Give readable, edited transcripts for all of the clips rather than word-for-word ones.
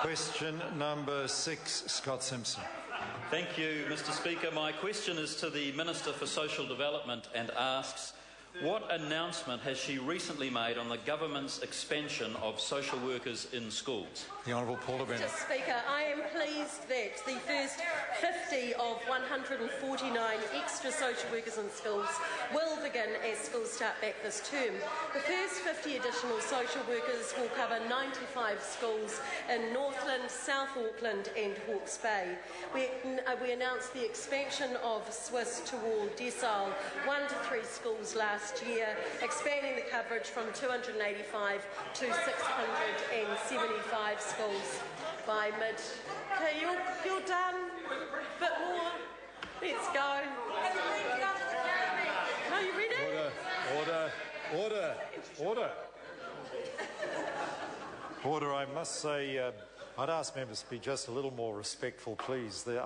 Question number 6, Scott Simpson. Thank you, Mr. Speaker. My question is to the Minister for Social Development and asks, what announcement has she recently made on the government's expansion of social workers in schools? The Honourable Paula Bennett. Mr. Speaker, I am pleased that the first 50 of 149 extra social workers in schools will begin as schools start back this term. The first 50 additional social workers will cover 95 schools in Northland, South Auckland and Hawke's Bay. We announced the expansion of Swiss to Wall Decile 1 to 3 schools last year, expanding the coverage from 285 to 675 schools by mid. Okay, you're done. A bit more. Let's go. Are you ready? Order, I must say, I'd ask members to be just a little more respectful, please. The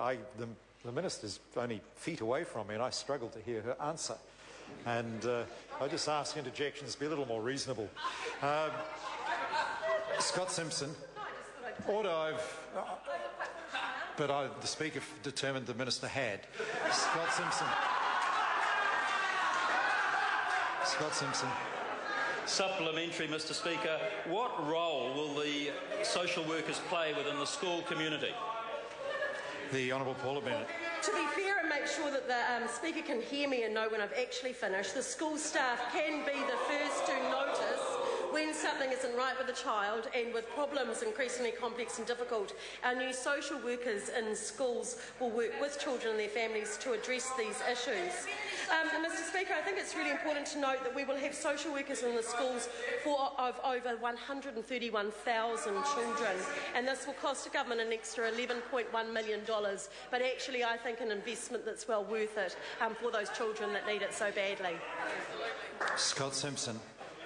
Minister's only feet away from me and I struggle to hear her answer. And I just ask interjections to be a little more reasonable. Scott Simpson. Order, the Speaker determined the Minister had. Scott Simpson. Scott Simpson. Supplementary, Mr. Speaker. What role will the social workers play within the school community? The Honourable Paula Bennett. To be fair and make sure that the Speaker can hear me and know when I've actually finished, the school staff can be the first to notice when something isn't right with a child, and with problems increasingly complex and difficult, our new social workers in schools will work with children and their families to address these issues. Mr. Speaker, I think it's really important to note that we will have social workers in the schools of over 131,000 children, and this will cost the government an extra $11.1 million, but actually I think an investment that's well worth it for those children that need it so badly. Scott Simpson.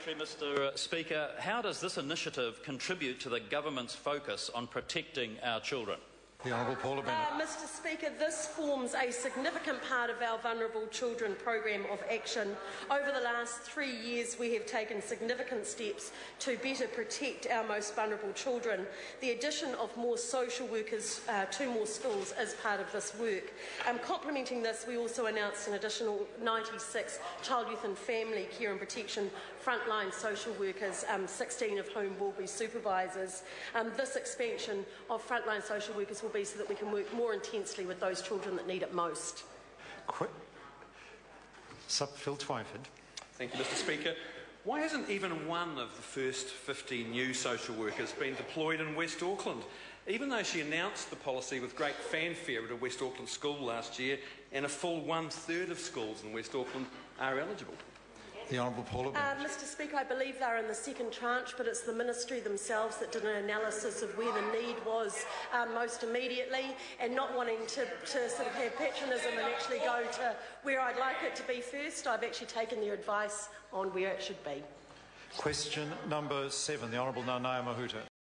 Mr. Speaker, how does this initiative contribute to the government's focus on protecting our children? The Honourable Paula Bennett. Mr. Speaker, this forms a significant part of our Vulnerable Children Programme of Action. Over the last 3 years, we have taken significant steps to better protect our most vulnerable children. The addition of more social workers to more schools is part of this work. Complementing this, we also announced an additional 96 child, youth and family care and protection frontline social workers, 16 of whom will be supervisors. This expansion of frontline social workers will be so that we can work more intensely with those children that need it most. Phil Twyford. Thank you, Mr. Speaker. Why hasn't even one of the first 50 new social workers been deployed in West Auckland? Even though she announced the policy with great fanfare at a West Auckland school last year, and a full 1/3 of schools in West Auckland are eligible. The Honourable Paula Bennett. Mr. Speaker, I believe they're in the second tranche, but it's the Ministry themselves that did an analysis of where the need was most immediately, and not wanting to sort of have patronism and actually go to where I'd like it to be first. I've actually taken their advice on where it should be. Question number 7, the Honourable Nanaia Mahuta.